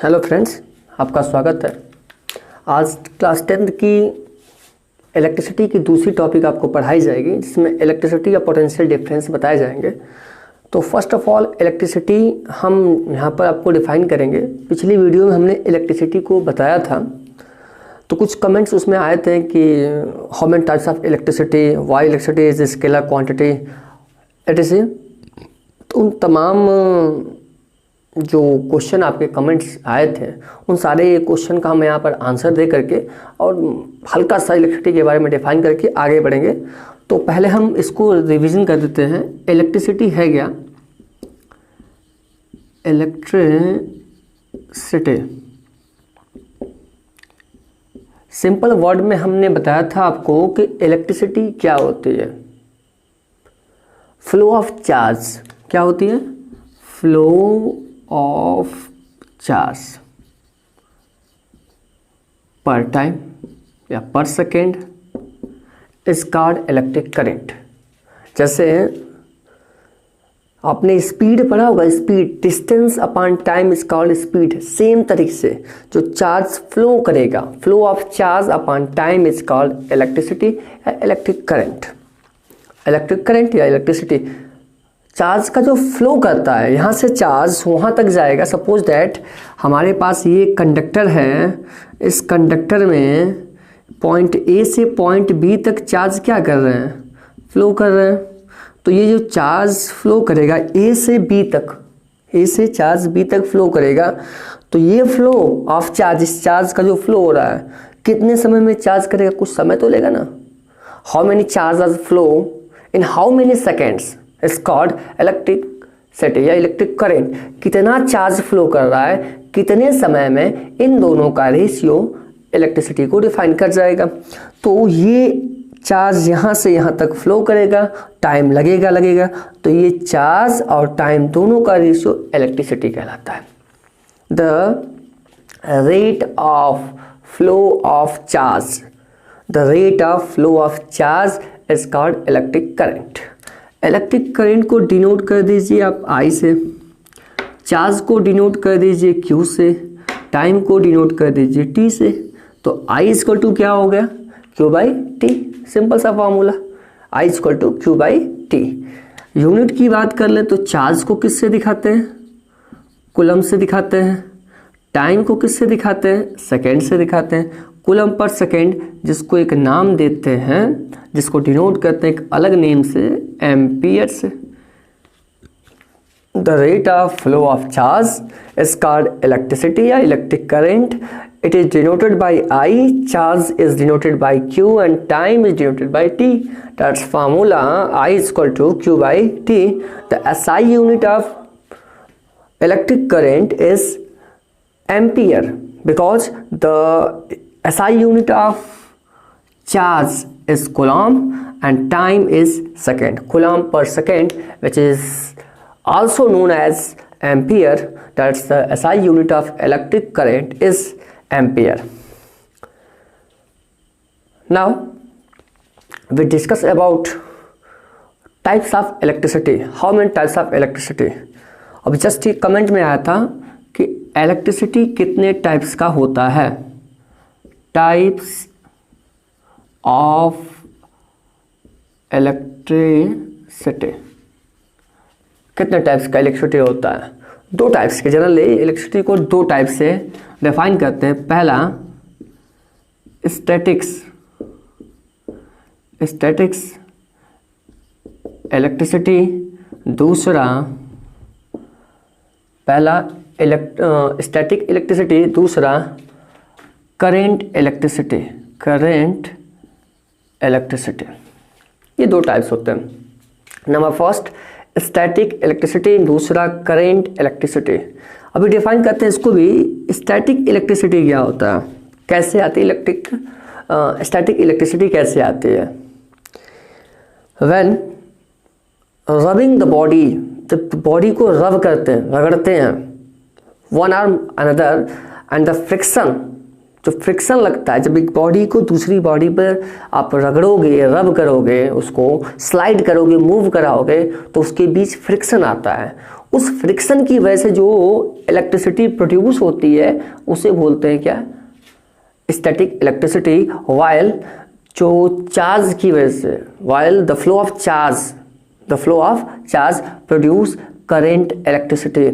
Hello friends, आपका स्वागत है। आज क्लास 10th की इलेक्ट्रिसिटी की दूसरी टॉपिक आपको पढ़ाई जाएगी, जिसमें इलेक्ट्रिसिटी का पोटेंशियल डिफरेंस बताए जाएंगे। तो फर्स्ट ऑफ ऑल इलेक्ट्रिसिटी हम यहाँ पर आपको डिफाइन करेंगे। पिछली वीडियो में हमने इलेक्ट्रिसिटी को बताया था, तो कुछ कमेंट्स उसमें आए थे कि how many types of electricity, why electricity is scalar quantity etcetera. तो उन तमाम जो क्वेश्चन आपके कमेंट्स आए थे, उन सारे क्वेश्चन का हम यहाँ पर आंसर दे करके और हल्का सा इलेक्ट्रिसिटी के बारे में डिफाइन करके आगे बढ़ेंगे। तो पहले हम इसको रिवीजन कर देते हैं। इलेक्ट्रिसिटी है क्या? इलेक्ट्रिसिटी सिंपल वर्ड में हमने बताया था आपको कि इलेक्ट्रिसिटी क्या होती है। फ्लो ऑफ चार्ज क्या होती है? Flow of charge per time या पर second is called electric current. जैसे आपने स्पीड पढ़ा होगा, speed distance upon time is called speed. Same तरीके से जो चार्ज फ्लो करेगा, flow of charge upon time is called electricity या इलेक्ट्रिक करंट। इलेक्ट्रिक करंट या इलेक्ट्रिसिटी चार्ज का जो फ्लो करता है, यहाँ से चार्ज वहाँ तक जाएगा। सपोज दैट हमारे पास ये कंडक्टर है, इस कंडक्टर में पॉइंट ए से पॉइंट बी तक चार्ज क्या कर रहे हैं? फ्लो कर रहे हैं। तो ये जो चार्ज फ्लो करेगा ए से बी तक, ए से चार्ज बी तक फ्लो करेगा, तो ये फ्लो ऑफ चार्ज, इस चार्ज का जो फ्लो हो रहा है, कितने समय में चार्ज करेगा? कुछ समय तो लेगा ना। How many charge flow in how many seconds is called electricity या इलेक्ट्रिक करंट। कितना चार्ज फ्लो कर रहा है, कितने समय में, इन दोनों का रेशियो इलेक्ट्रिसिटी को डिफाइन कर जाएगा। तो ये चार्ज यहाँ से यहाँ तक फ्लो करेगा, टाइम लगेगा, तो ये चार्ज और टाइम दोनों का रेशियो इलेक्ट्रिसिटी कहलाता है। The rate of flow of charge, the rate of flow of charge is called electric current. Electric current को डिनोट कर दीजिए आप I से, चार्ज को डिनोट कर दीजिए Q से, टाइम को डिनोट कर दीजिए T से। तो I इक्वल टू क्या हो गया? Q by T। सिंपल सा formula, I equal to Q by T। Unit की बात कर ले तो चार्ज को किससे दिखाते हैं? कूलम से दिखाते हैं। टाइम को किससे दिखाते हैं? सेकेंड से दिखाते हैं। कूलम पर सेकेंड, जिसको एक नाम देते हैं, जिसको डिनोट करते हैं एक अलग नेम से, एम्पियर से। The rate of flow of charge is called electricity या electric current. It is denoted by I, charge is denoted by Q and time is denoted by T। That's formula I equal to Q by T। The SI unit of electric current is ampere because the SI unit of charge is coulomb and time is second. Coulomb per second, which is also known as ampere. That's the SI unit of electric current is ampere. Now we discuss about types of electricity. How many types of electricity? अब just एक comment में आया था कि electricity कितने types का होता है। टाइप्स ऑफ इलेक्ट्रिसिटी, कितने टाइप्स का इलेक्ट्रिसिटी होता है? दो टाइप्स के। जनरली इलेक्ट्रिसिटी को दो टाइप से डिफाइन करते हैं। पहला स्टैटिक्स इलेक्ट्रिसिटी, दूसरा पहला स्टैटिक इलेक्ट्रिसिटी, दूसरा करेंट इलेक्ट्रिसिटी। ये दो टाइप्स होते हैं। नंबर फर्स्ट स्टैटिक इलेक्ट्रिसिटी, दूसरा करेंट इलेक्ट्रिसिटी। अभी डिफाइन करते हैं इसको भी। स्टैटिक इलेक्ट्रिसिटी क्या होता है, कैसे आती है स्टैटिक इलेक्ट्रिसिटी कैसे आती है? व्हेन रबिंग द बॉडी, जब बॉडी को रब करते हैं, रगड़ते हैं, one arm another, and the friction, जो फ्रिक्शन लगता है, जब एक बॉडी को दूसरी बॉडी पर आप रगड़ोगे, रब करोगे, उसको स्लाइड करोगे, मूव कराओगे, तो उसके बीच फ्रिक्शन आता है। उस फ्रिक्शन की वजह से जो इलेक्ट्रिसिटी प्रोड्यूस होती है उसे बोलते हैं क्या, स्टैटिक इलेक्ट्रिसिटी। वाइल जो चार्ज की वजह से, while the flow of charge produce current electricity.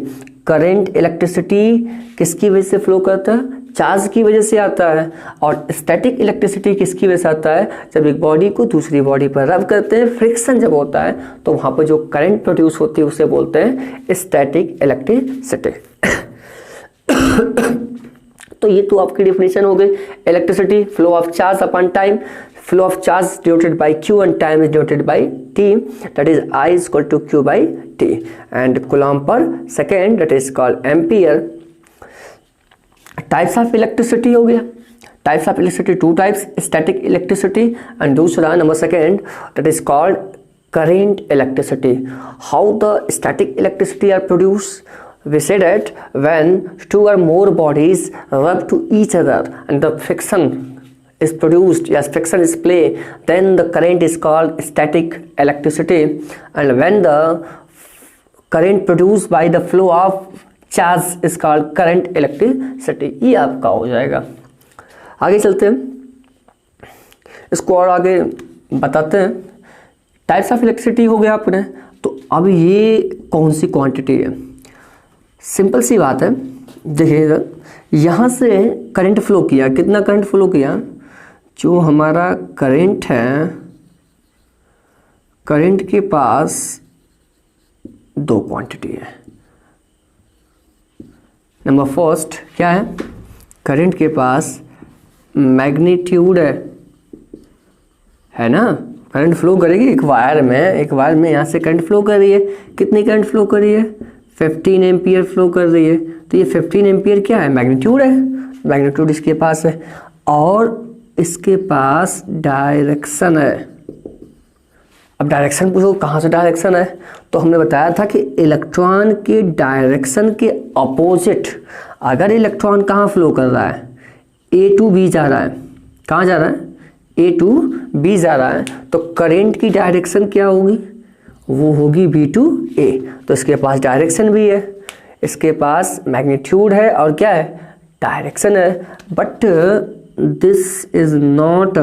Current electricity किसकी वजह से फ्लो करता है, चार्ज की वजह से आता है। और स्टैटिक इलेक्ट्रिसिटी किसकी वजह से आता है, जब एक बॉडी को दूसरी बॉडी पर रब करते हैं, फ्रिक्शन जब होता है तो वहाँ पर जो करंट प्रोड्यूस होती है उसे बोलते हैं स्टैटिक इलेक्ट्रिसिटी। तो ये तो आपकी डेफिनेशन हो गई। Electricity, flow of charge upon time, flow of charge denoted by q and time is denoted by t, that is I is equal to q by t, and coulomb per second, that is called ampere. Types of electricity हो गया। Types of electricity, two types, static electricity and दूसरा number second, that is called current electricity. How the static electricity are produced? We say that when two or more bodies rub to each other and the friction is produced, yes, friction is play, then the current is called static electricity. And when the current produced by the flow of charge is called current electricity. ये आपका हो जाएगा। आगे चलते हैं, इसको और आगे बताते हैं। टाइप्स ऑफ इलेक्ट्रिसिटी हो गया अपने, तो अब ये कौन सी क्वांटिटी है, सिंपल सी बात है। देखिएगा, यहाँ से करंट फ्लो किया, कितना करंट फ्लो किया, जो हमारा करंट है, करंट के पास दो क्वांटिटी है। नंबर फर्स्ट क्या है, करंट के पास मैग्नीट्यूड है ना, करंट फ्लो करेगी एक वायर में, यहाँ से करंट फ्लो कर रही है, कितनी करंट फ्लो कर रही है, 15 एम्पियर फ्लो कर रही है। तो ये 15 एम्पियर क्या है, मैग्नीट्यूड है, मैग्नीट्यूड इसके पास है। और इसके पास डायरेक्शन है। अब डायरेक्शन पूछो कहाँ से डायरेक्शन है, तो हमने बताया था कि इलेक्ट्रॉन के डायरेक्शन के अपोजिट अगर इलेक्ट्रॉन कहाँ फ्लो कर रहा है, ए टू बी जा रहा है, कहाँ जा रहा है, ए टू बी जा रहा है, तो करंट की डायरेक्शन क्या होगी, वो होगी बी टू ए। तो इसके पास डायरेक्शन भी है, इसके पास मैग्नीट्यूड है और क्या है, डायरेक्शन है। But this is not a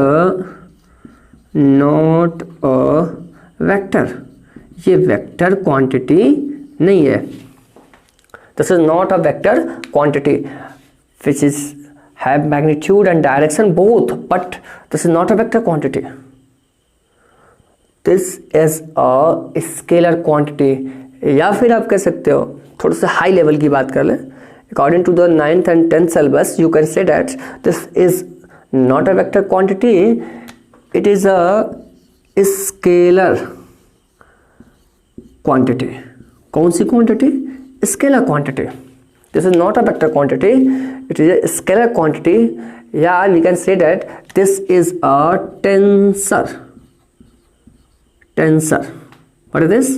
vector, ये वेक्टर क्वांटिटी नहीं है। This is not a vector quantity which is have magnitude and direction both, but this is not a vector quantity, this is a scalar quantity. या फिर आप कह सकते हो, थोड़ा सा हाई लेवल की बात कर लें, according to the 9th and 10th syllabus you can say that this is not a vector quantity, it is a scalar quantity। कौन सी quantity, scalar quantity। this is not a vector quantity, it is a scalar quantity। yeah, we can say that this is a tensor। what is this,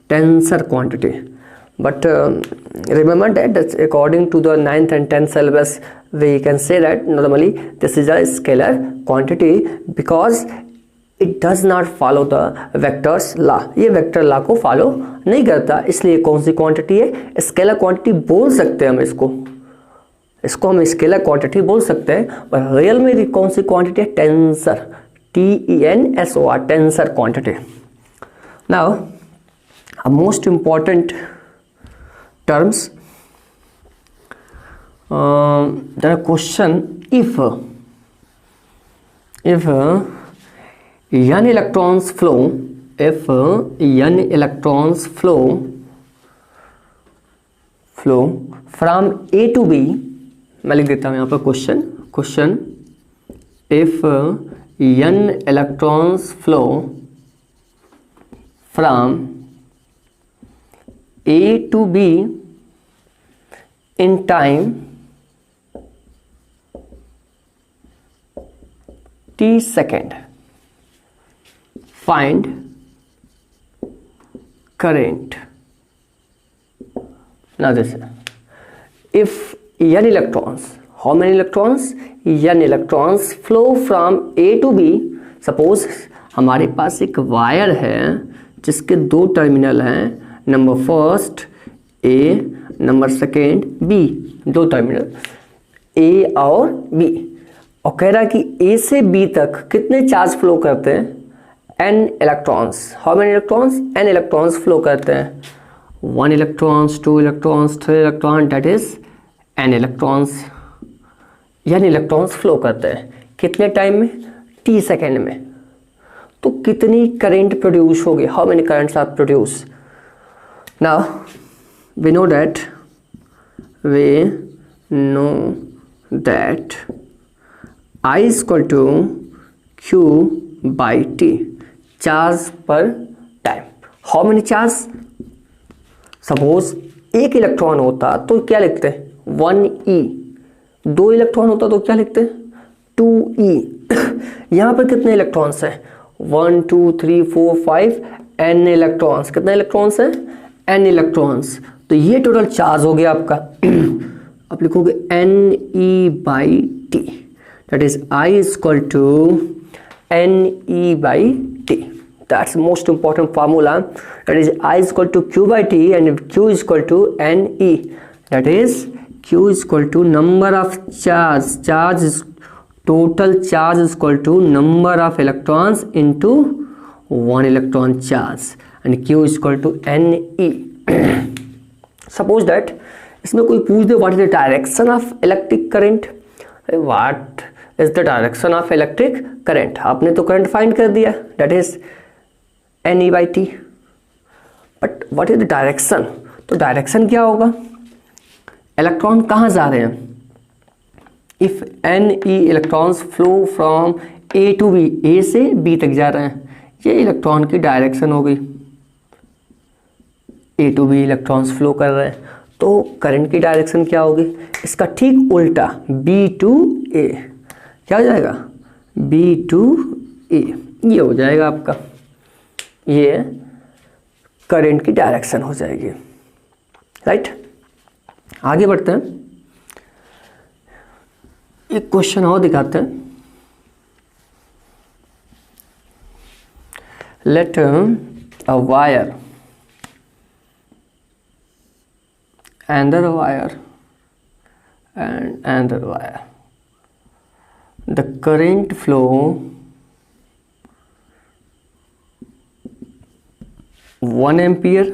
tensor quantity। But remember that according to the 9th and 10th syllabus we can say that normally this is a scalar quantity because it does not follow the vectors law। ये vector law को follow नहीं करता, इसलिए कौन सी quantity है, scalar quantity बोल सकते हैं हम इसको हम scalar quantity बोल सकते हैं। पर रियल में कौन सी quantity है, tensor, TENSOR, tensor quantity। Now a most important terms, there are question, if n electrons flow from A to B, मैं लिख देता हूँ यहाँ पर question, if n electrons flow from A to B in time t second, find current। now this, if n electrons, how many electrons, n electrons flow from A to B, suppose हमारे पास एक wire है जिसके दो terminal हैं, number first A, number second B, दो terminal ए और B, और कह रहा है कि ए से बी तक कितने चार्ज फ्लो करते हैं, n electrons. How many electrons, n electrons flow करते हैं, 1 electrons, 2 electrons, 3 electron, that is n electrons, यानी इलेक्ट्रॉन्स फ्लो करते हैं कितने टाइम में, t सेकेंड में। तो कितनी करंट प्रोड्यूस होगी, how many currents are produce. Now we know that I is equal to Q by T, charge per time. How many charge, suppose एक इलेक्ट्रॉन होता तो क्या लिखते हैं 1e, 2 इलेक्ट्रॉन होता तो क्या लिखते हैं 2e। यहाँ पर कितने इलेक्ट्रॉन्स हैं, 1 2 3 4 5 n इलेक्ट्रॉन्स, कितने इलेक्ट्रॉन्स हैं n इलेक्ट्रॉन्स। तो ये टोटल चार्ज हो गया आपका। आप लिखोगे Ne by T, that is I is equal to Ne by T. That's most important formula. That is I is equal to Q by T and Q is equal to Ne. That is Q is equal to number of charge. Charge is total charge is equal to number of electrons into 1 electron charge and Q is equal to Ne. Suppose that इसमें कोई पूछ दे what is the direction of electric current, what is the direction of electric current. आपने तो current find कर दिया, that is Ne by T, but what is the direction. तो direction क्या होगा, इलेक्ट्रॉन कहाँ जा रहे हैं, if Ne electrons flow from A to B, A से B तक जा रहे हैं, ये इलेक्ट्रॉन की डायरेक्शन हो गई। A to B electrons flow कर रहे हैं, तो करंट की डायरेक्शन क्या होगी, इसका ठीक उल्टा B टू A, क्या हो जाएगा B टू A, ये हो जाएगा आपका, ये करंट की डायरेक्शन हो जाएगी। राइट, आगे बढ़ते हैं, एक क्वेश्चन और दिखाते हैं। Let a wire another wire and another wire, the current flow 1 ampere,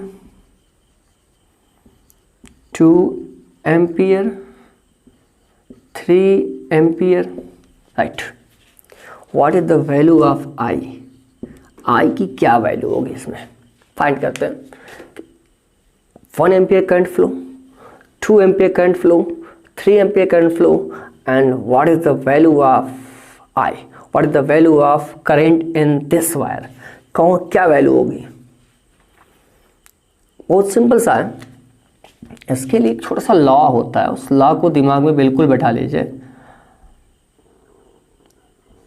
2 ampere, 3 ampere, right? What is the value of I? I की क्या वैल्यू होगी इसमें, फाइंड करते हैं। 1 ampere current flow, 2 ampere current flow, 3 ampere current flow, and what is the value of I? What is the value of current in this wire? कौन क्या value होगी, बहुत सिंपल सा है। इसके लिए एक छोटा सा लॉ होता है, उस लॉ को दिमाग में बिल्कुल बैठा लीजिए।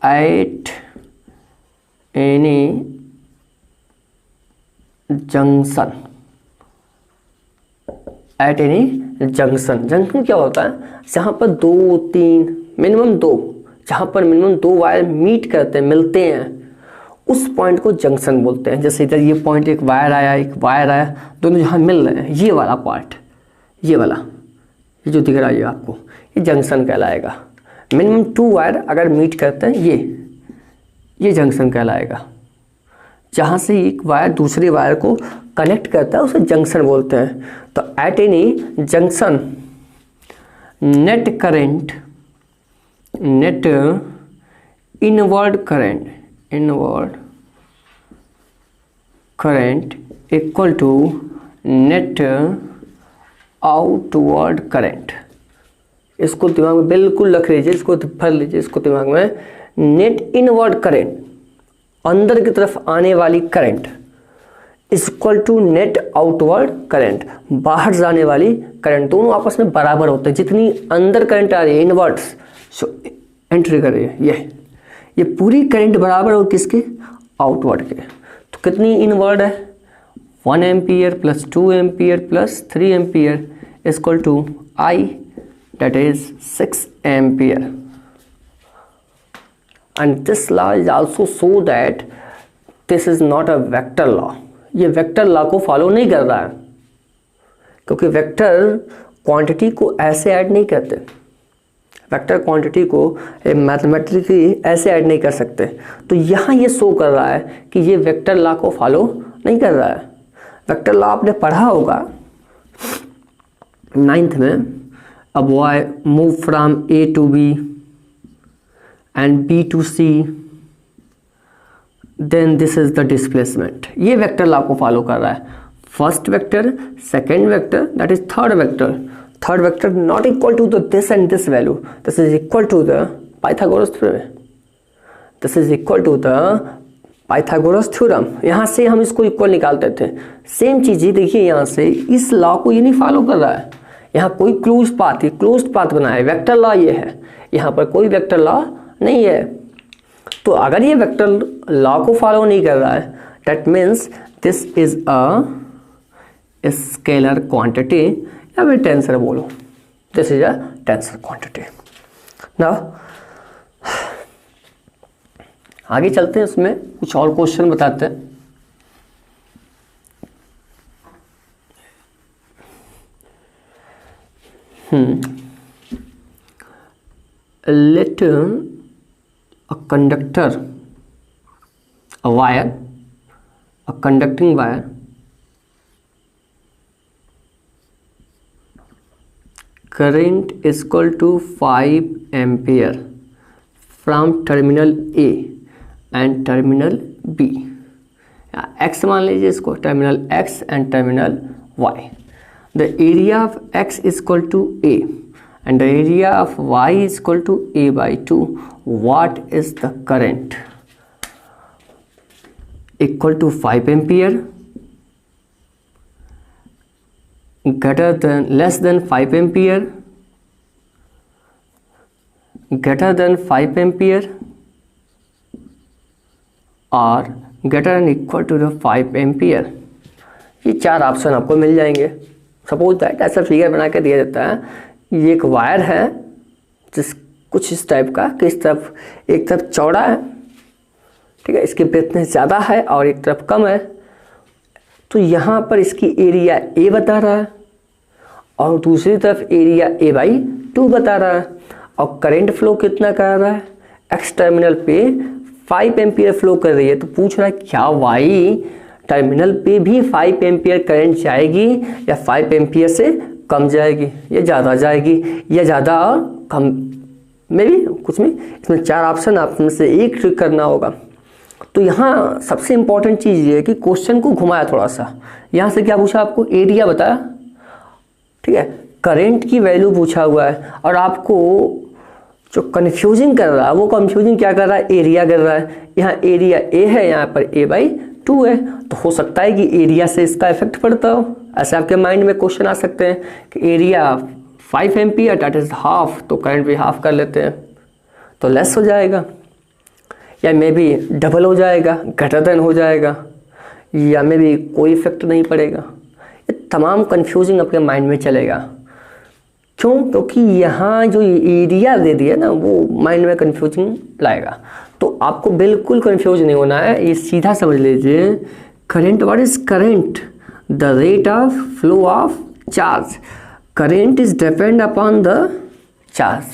Eight any junction, eight any junction, junction क्या होता है, जहाँ पर 2 3 मिनिमम 2, जहाँ पर मिनिमम 2 वायर मीट करते हैं, मिलते हैं, उस पॉइंट को जंक्शन बोलते हैं। जैसे इधर ये पॉइंट, एक वायर आया, एक वायर आया, दोनों जहाँ मिल रहे हैं, ये वाला पार्ट, ये वाला, ये जो दिख रहा है आपको, ये जंक्शन कहलाएगा। मिनिमम 2 वायर अगर मीट करते हैं, ये जंक्शन कहलाएगा। जहाँ से एक वायर दूसरे वायर को कनेक्ट करता है उसे जंक्शन बोलते हैं। तो at any junction net current, net inward current equal to net outward current. इसको दिमाग में बिल्कुल रख लीजिए, इसको भर लीजिए इसको दिमाग में। नेट इनवर्ड करंट, अंदर की तरफ आने वाली current, equal to net outward current, बाहर जाने वाली करंट। दोनों आपस में बराबर होते हैं। जितनी अंदर करंट आ रही है इनवर्ड्स एंट्री कर रही है, ये पूरी करंट बराबर हो किसके, आउटवर्ड के। तो कितनी इनवर्ड है, 1 ampere plus 2 ampere plus 3 ampere equal to I, that is 6 ampere. And this law is also so that this is not a vector law. ये वेक्टर लॉ को फॉलो नहीं कर रहा है। क्योंकि वेक्टर क्वांटिटी को ऐसे ऐड नहीं करते, वेक्टर क्वांटिटी को मैथमेटिकली ऐसे ऐड नहीं कर सकते। तो यहाँ ये शो कर रहा है कि ये वेक्टर लॉ को फॉलो नहीं कर रहा है। वेक्टर लॉ आपने पढ़ा होगा 9th में, a boy move from A to B and B to C, then this is the displacement। ये वेक्टर लॉ को फॉलो कर रहा है। First vector, second vector, that is third vector. Third vector not equal to the this and this value, this is equal to the Pythagoras theorem, this is equal to the Pythagoras theorem. यहाँ से हम इसको equal निकालते थे। Same चीज़ ही देखिए, यहाँ से इस लॉ को ये नहीं फॉलो कर रहा है। यहाँ कोई क्लोज पाथ बना है, वेक्टर लॉ ये है, यहाँ पर कोई वेक्टर लॉ नहीं है। तो अगर ये वेक्टर लॉ को फॉलो नहीं कर रहा है, that means this is a scalar quantity, या फिर टेंसर बोलो, this is a tensor quantity. Now आगे चलते हैं, इसमें कुछ और क्वेश्चन बताते हैं। Let a conductor, a wire, a conducting wire current is equal to 5 ampere from terminal A and terminal B। X मान लीजिए इसको, terminal X and terminal Y। The area of X is equal to A and the area of Y is equal to A by 2. What is the current? Equal to 5 ampere, greater than, less than 5 ampere, greater than 5 ampere, or greater than equal to the 5 ampere। ये चार option आपको मिल जाएंगे। Suppose that ऐसा figure बना के दिया जाता है, ये एक वायर है जिस कुछ इस टाइप का, कि इस तरफ एक तरफ चौड़ा है, ठीक है, इसकी ब्रेथनेस ज़्यादा है और एक तरफ कम है। तो यहाँ पर इसकी एरिया ए बता रहा है और दूसरी तरफ एरिया ए बाई 2 बता रहा है, और करंट फ्लो कितना कर रहा है, एक्स टर्मिनल पे 5 एम्पियर फ्लो कर रही है। तो पूछ रहा है क्या वाई टर्मिनल पे भी 5 एम्पियर करंट जाएगी या 5 एम्पियर से कम जाएगी, या ज़्यादा जाएगी, या ज़्यादा और कम में भी कुछ में। इसमें चार ऑप्शन, आप में से एक ट्रिक करना होगा। तो यहाँ सबसे इम्पॉर्टेंट चीज़ ये है कि क्वेश्चन को घुमाया थोड़ा सा। यहाँ से क्या पूछा आपको, एरिया बताया, ठीक है, करंट की वैल्यू पूछा हुआ है, और आपको जो कन्फ्यूजिंग कर रहा है वो कन्फ्यूजिंग क्या कर रहा है, एरिया कर रहा है। यहाँ एरिया ए है, यहाँ पर ए बाई 2 है, तो हो सकता है कि एरिया से इसका इफेक्ट पड़ता हो। ऐसे आपके माइंड में क्वेश्चन आ सकते हैं कि area 5 ampere that is half, तो करंट भी हाफ कर लेते हैं तो लेस हो जाएगा, या मे बी डबल हो जाएगा, ग्रेटर देन हो जाएगा, या मे बी कोई इफेक्ट नहीं पड़ेगा। ये तमाम कन्फ्यूजिंग आपके माइंड में चलेगा। क्यों? क्योंकि यहाँ जो एरिया दे दिया ना, वो माइंड में कन्फ्यूजिंग लाएगा। तो आपको बिल्कुल कंफ्यूज नहीं होना है, ये सीधा समझ लीजिए। Current, what is current? The rate of flow of charge. Current is depend upon the charge,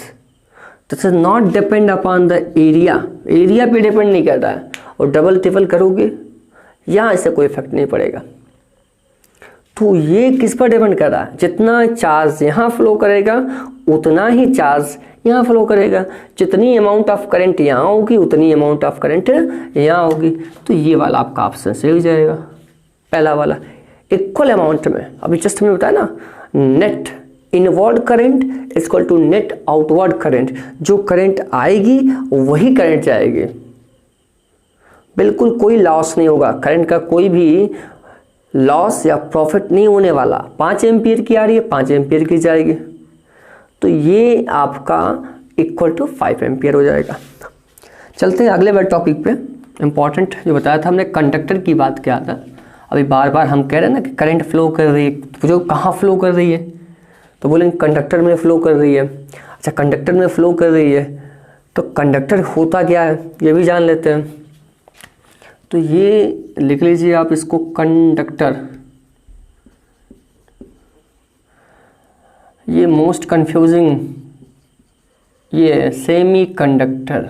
this is not depend upon the area. Area पे डिपेंड नहीं करता है, और डबल ट्रिपल करोगे यहाँ इससे कोई इफेक्ट नहीं पड़ेगा। तो ये किस पर डिपेंड कर रहा है, जितना चार्ज यहाँ फ्लो करेगा उतना ही चार्ज यहाँ फ्लो करेगा, जितनी अमाउंट ऑफ करंट यहाँ होगी उतनी अमाउंट ऑफ करंट यहाँ होगी। तो ये वाला आपका ऑप्शन सही हो जाएगा, पहला वाला। इक्वल अमाउंट में, अभी जस्ट हमने बताया ना, net inward current is equal to net outward current. जो करंट आएगी वही करंट जाएगी, बिल्कुल कोई लॉस नहीं होगा, करंट का कोई भी लॉस या प्रॉफिट नहीं होने वाला। 5 एम्पियर की आ रही है, 5 एम्पियर की जाएगी, तो ये आपका इक्वल टू 5 एम्पियर हो जाएगा। चलते हैं अगले वाले टॉपिक पे। इंपॉर्टेंट जो बताया था हमने, कंडक्टर की बात किया था। अभी बार बार हम कह रहे हैं ना कि करंट फ्लो कर रही है, तो जो कहाँ फ्लो कर रही है, तो बोलेंगे कंडक्टर में फ्लो कर रही है। अच्छा, कंडक्टर में फ्लो कर रही है तो कंडक्टर होता क्या है ये भी जान लेते हैं। तो ये लिख लीजिए आप इसको, कंडक्टर। ये मोस्ट कंफ्यूजिंग, ये semi conductor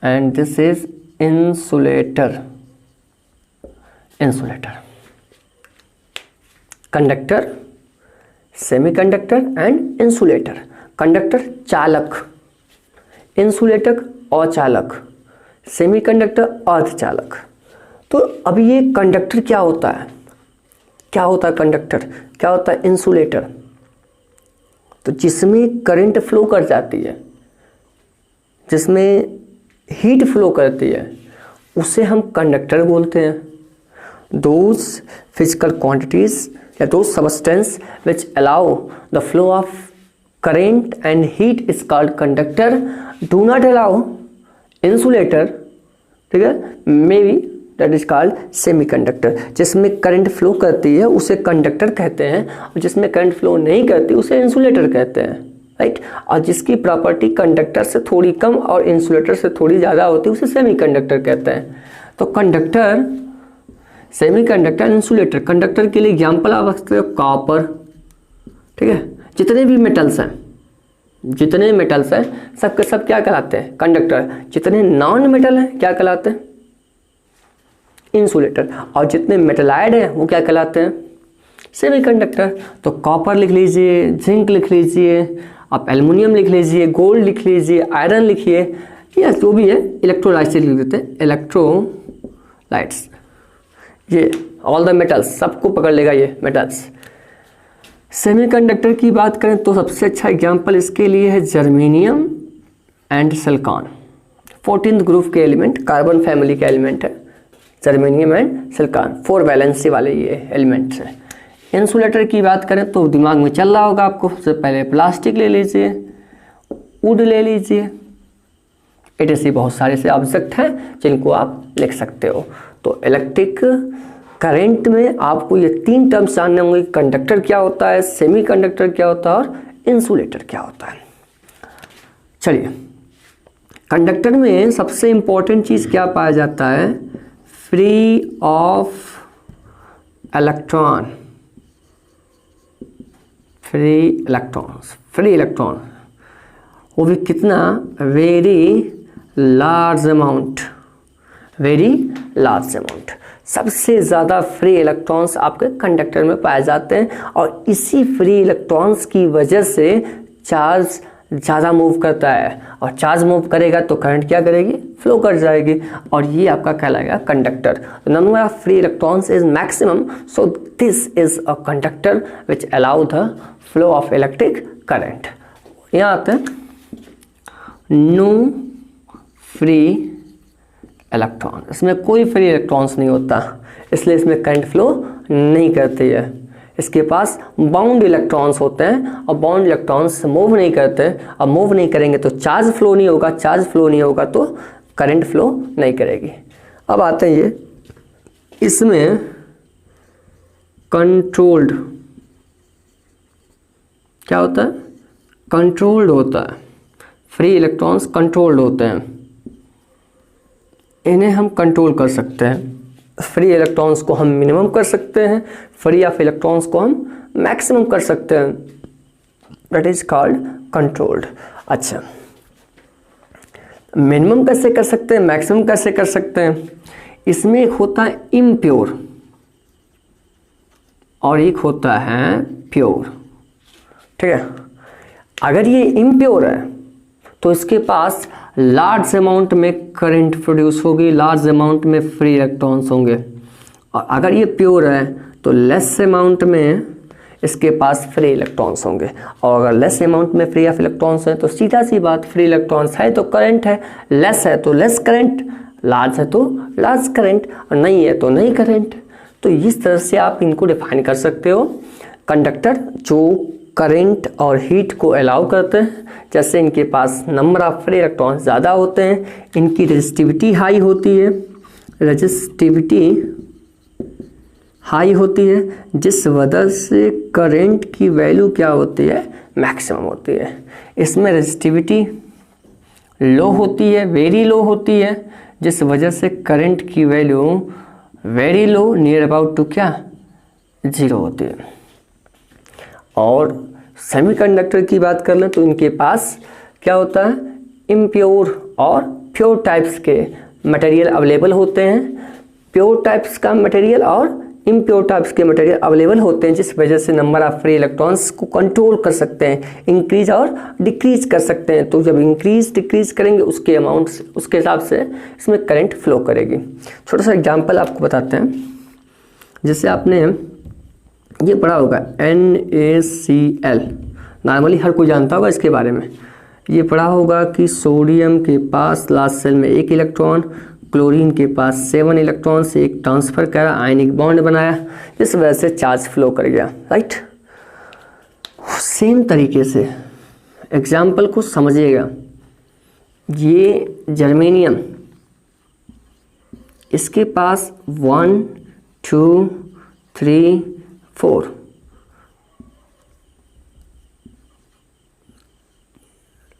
and this is insulator. Insulator, conductor, semiconductor and insulator. Conductor चालक, इंसुलेटर अचालक, सेमीकंडक्टर अर्धचालक। तो अब ये कंडक्टर क्या होता है, क्या होता है कंडक्टर, क्या होता है इंसुलेटर? तो जिसमें करंट फ्लो कर जाती है, जिसमें हीट फ्लो करती है, उसे हम कंडक्टर बोलते हैं। Those physical quantities या those substance which allow the flow of current and heat is called conductor, do not allow insulator, ठीक है, maybe that is called semiconductor। जिसमें करंट फ्लो करती है उसे कंडक्टर कहते हैं, और जिसमें करंट फ्लो नहीं करती उसे इंसुलेटर कहते हैं, राइट। और जिसकी प्रॉपर्टी कंडक्टर से थोड़ी कम और इंसुलेटर से थोड़ी ज़्यादा होती है उसे सेमीकंडक्टर कहते हैं। तो कंडक्टर, सेमीकंडक्टर, इंसुलेटर। कंडक्टर के लिए एग्जाम्पल आप रख सकते हो कॉपर, ठीक है। जितने भी मेटल्स हैं, जितने मेटल्स हैं सब के सब क्या कहलाते हैं, कंडक्टर। जितने नॉन मेटल हैं क्या कहलाते हैं, इंसुलेटर। और जितने मेटलाइड हैं वो क्या कहलाते हैं, सेमीकंडक्टर। तो कॉपर लिख लीजिए, जिंक लिख लीजिए, आप एल्युमिनियम लिख लीजिए, गोल्ड लिख लीजिए, आयरन लिखिए, या जो भी है, इलेक्ट्रोलाइट्स लिख देते हैं, इलेक्ट्रोलाइट्स। ये ऑल द मेटल्स, सबको पकड़ लेगा ये मेटल्स। सेमीकंडक्टर की बात करें तो सबसे अच्छा एग्जांपल इसके लिए है germanium and silicon. 14th group के एलिमेंट, कार्बन फैमिली के एलिमेंट है जर्मेनियम एंड सिलिकॉन, 4 वैलेंसी वाले ये एलिमेंट्स हैं। इंसुलेटर की बात करें तो दिमाग में चल रहा होगा आपको, सबसे पहले प्लास्टिक ले लीजिए, वुड ले लीजिए, ऐसे बहुत सारे से ऑब्जेक्ट हैं जिनको आप लिख सकते हो। तो इलेक्ट्रिक करंट में आपको ये 3 टर्म्स जानने होंगे, कंडक्टर क्या होता है, सेमीकंडक्टर क्या होता है और इंसुलेटर क्या होता है। चलिए, कंडक्टर में सबसे इंपॉर्टेंट चीज़ क्या पाया जाता है, free of electron, free electrons, free electron, वो भी कितना, very large amount, very large amount. सबसे ज़्यादा फ्री इलेक्ट्रॉन्स आपके कंडक्टर में पाए जाते हैं, और इसी फ्री इलेक्ट्रॉन्स की वजह से चार्ज ज़्यादा मूव करता है, और चार्ज मूव करेगा तो करंट क्या करेगी, फ्लो कर जाएगी, और ये आपका कहलाएगा conductor. Number of free electrons is maximum, so this is a conductor which allow the flow of electric current. यहाँ आते हैं नो फ्री इलेक्ट्रॉन, इसमें कोई फ्री इलेक्ट्रॉन्स नहीं होता, इसलिए इसमें करंट फ्लो नहीं करती है। इसके पास बाउंड इलेक्ट्रॉन्स होते हैं, और बाउंड इलेक्ट्रॉन्स मूव नहीं करते, और मूव नहीं करेंगे तो चार्ज फ्लो नहीं होगा, चार्ज फ्लो नहीं होगा तो करंट फ्लो नहीं करेगी। अब आते हैं ये, इसमें कंट्रोल्ड क्या होता है, कंट्रोल्ड होता है, फ्री इलेक्ट्रॉन्स कंट्रोल्ड होते हैं, इन्हें हम कंट्रोल कर सकते हैं। फ्री इलेक्ट्रॉन्स को हम मिनिमम कर सकते हैं, फ्री ऑफ इलेक्ट्रॉन्स को हम मैक्सिमम कर सकते हैं, दैट इज कॉल्ड कंट्रोल्ड। अच्छा, मिनिमम कैसे कर सकते हैं, मैक्सिमम कैसे कर सकते हैं, इसमें एक होता है इम्प्योर और एक होता है प्योर, ठीक है। अगर ये इम्प्योर है तो इसके पास लार्ज अमाउंट में करंट प्रोड्यूस होगी, लार्ज अमाउंट में फ्री इलेक्ट्रॉन्स होंगे, और अगर ये प्योर है तो लेस अमाउंट में इसके पास फ्री इलेक्ट्रॉन्स होंगे, और अगर लेस अमाउंट में फ्री ऑफ इलेक्ट्रॉन्स है तो सीधा सी बात, फ्री इलेक्ट्रॉन्स है तो करंट है, लेस है तो लेस करंट, लार्ज है तो लार्ज करंट, और नहीं है तो नहीं करंट। तो इस तरह से आप इनको डिफाइन कर सकते हो। कंडक्टर जो करंट और हीट को अलाउ करते हैं, जैसे इनके पास नंबर ऑफ फ्री इलेक्ट्रॉन्स ज़्यादा होते हैं, इनकी रेजिस्टिविटी हाई होती है, रेजिस्टिविटी हाई होती है, जिस वजह से करंट की वैल्यू क्या होती है, मैक्सिमम होती है। इसमें रेजिस्टिविटी लो होती है, वेरी लो होती है, जिस वजह से करंट की value very low, near about to क्या, 0 होती है। और सेमीकंडक्टर की बात कर लें तो इनके पास क्या होता है, इम्प्योर और प्योर टाइप्स के मटेरियल अवेलेबल होते हैं। प्योर टाइप्स का मटेरियल और इम्प्योर टाइप्स के मटेरियल अवेलेबल होते हैं, जिस वजह से नंबर ऑफ फ्री इलेक्ट्रॉन्स को कंट्रोल कर सकते हैं, इंक्रीज और डिक्रीज कर सकते हैं। तो जब इंक्रीज डिक्रीज करेंगे उसके अमाउंट उसके हिसाब से इसमें करंट फ्लो करेगी। छोटा सा एग्जांपल आपको बताते हैं। जैसे आपने ये पढ़ा होगा NaCl, नॉर्मली हर कोई जानता होगा इसके बारे में। ये पढ़ा होगा कि सोडियम के पास लास्ट सेल में 1 इलेक्ट्रॉन, क्लोरीन के पास 7 इलेक्ट्रॉन से एक ट्रांसफ़र करा, आयनिक बॉन्ड बनाया, इस वजह से चार्ज फ्लो कर गया, राइट। सेम तरीके से एग्जाम्पल को समझिएगा। ये जर्मेनियम, इसके पास 1 2 3 4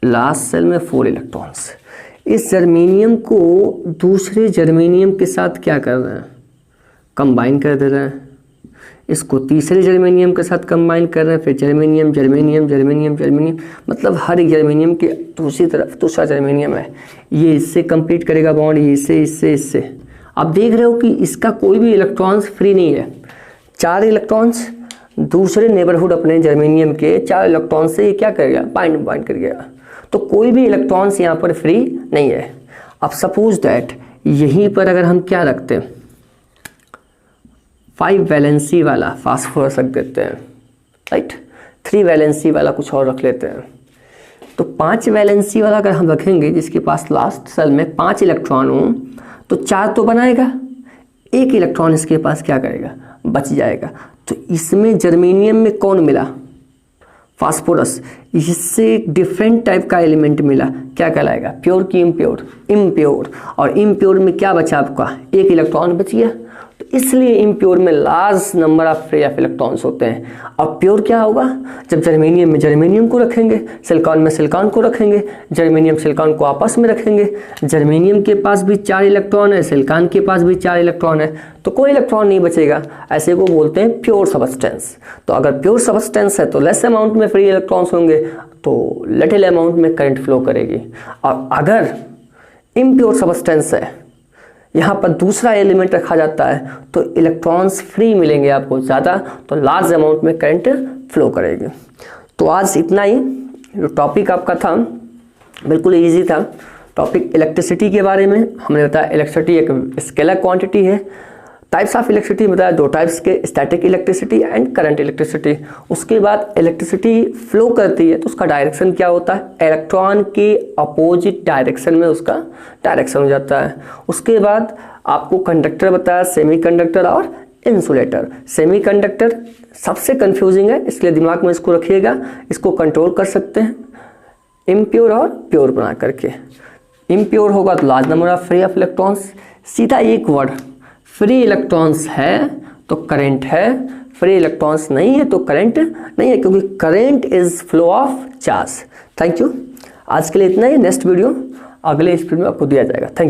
लास्ट सेल में 4 इलेक्ट्रॉन्स। इस जर्मेनियम को दूसरे जर्मेनियम के साथ क्या कर रहे हैं, कंबाइन कर दे रहे हैं। इसको तीसरे जर्मेनियम के साथ कंबाइन कर रहे हैं, फिर जर्मेनियम जर्मेनियम जर्मेनियम जर्मेनियम, मतलब हर एक जर्मेनियम के दूसरी तरफ दूसरा जर्मेनियम है। ये इससे कंप्लीट करेगा बॉन्ड, ये इससे इससे इससे। आप देख रहे हो कि इसका कोई भी इलेक्ट्रॉन्स फ्री नहीं है। 4 इलेक्ट्रॉन्स दूसरे नेबरहुड अपने जर्मेनियम के 4 इलेक्ट्रॉन से ये क्या करेगा, बाइंड कर गया। तो कोई भी इलेक्ट्रॉन्स यहाँ पर फ्री नहीं है। अब सपोज दैट यहीं पर अगर हम क्या रखते हैं, 5 वैलेंसी वाला फास्फोरस रख देते हैं, राइट। 3 वैलेंसी वाला कुछ और रख लेते हैं। तो 5 वैलेंसी वाला अगर हम रखेंगे जिसके पास लास्ट सेल में 5 इलेक्ट्रॉन हो, तो 4 तो बनाएगा, 1 इलेक्ट्रॉन इसके पास क्या करेगा, बच जाएगा। तो इसमें जर्मेनियम में कौन मिला, फास्फोरस। इससे एक डिफरेंट टाइप का एलिमेंट मिला, क्या कहलाएगा, प्योर की इम्प्योर, इम्प्योर। और इम्प्योर में क्या बचा आपका, 1 इलेक्ट्रॉन बच गया। तो इसलिए इम्प्योर में large number of free of electrons होते हैं। और प्योर क्या होगा, जब जर्मेनियम में जर्मेनियम को रखेंगे, सिलिकॉन में सिलिकॉन को रखेंगे, जर्मेनियम सिलिकॉन को आपस में रखेंगे, जर्मेनियम के पास भी 4 इलेक्ट्रॉन है, सिलिकॉन के पास भी 4 इलेक्ट्रॉन है, तो कोई इलेक्ट्रॉन नहीं बचेगा। ऐसे को बोलते हैं प्योर सब्सटेंस। तो अगर प्योर सब्सटेंस है तो लेस अमाउंट में फ्री इलेक्ट्रॉन्स होंगे, तो लिटिल अमाउंट में करंट फ्लो करेगी। और अगर इम्प्योर सब्सटेंस है, यहाँ पर दूसरा एलिमेंट रखा जाता है, तो इलेक्ट्रॉन्स फ्री मिलेंगे आपको ज़्यादा, तो लार्ज अमाउंट में करंट फ्लो करेगी। तो आज इतना ही। जो टॉपिक आपका था बिल्कुल इजी था। टॉपिक इलेक्ट्रिसिटी के बारे में हमने बताया। इलेक्ट्रिसिटी एक स्केलर क्वांटिटी है। टाइप्स ऑफ इलेक्ट्रिसिटी बताया, 2 टाइप्स के, static electricity and current electricity. उसके बाद इलेक्ट्रिसिटी फ्लो करती है तो उसका डायरेक्शन क्या होता है, इलेक्ट्रॉन के अपोजिट डायरेक्शन में उसका डायरेक्शन हो जाता है। उसके बाद आपको कंडक्टर बताया, सेमीकंडक्टर और इंसुलेटर। सेमीकंडक्टर सबसे कंफ्यूजिंग है, इसलिए दिमाग में इसको रखिएगा। इसको कंट्रोल कर सकते हैं इम्प्योर और प्योर बना करके। इम्प्योर होगा तो large number of free of electrons. सीधा एक वर्ड, फ्री इलेक्ट्रॉन्स है तो करंट है, फ्री इलेक्ट्रॉन्स नहीं है तो करंट नहीं है, क्योंकि current is flow of charge. Thank you. आज के लिए इतना ही। नेक्स्ट वीडियो अगले स्पीड में आपको दिया जाएगा। Thank you.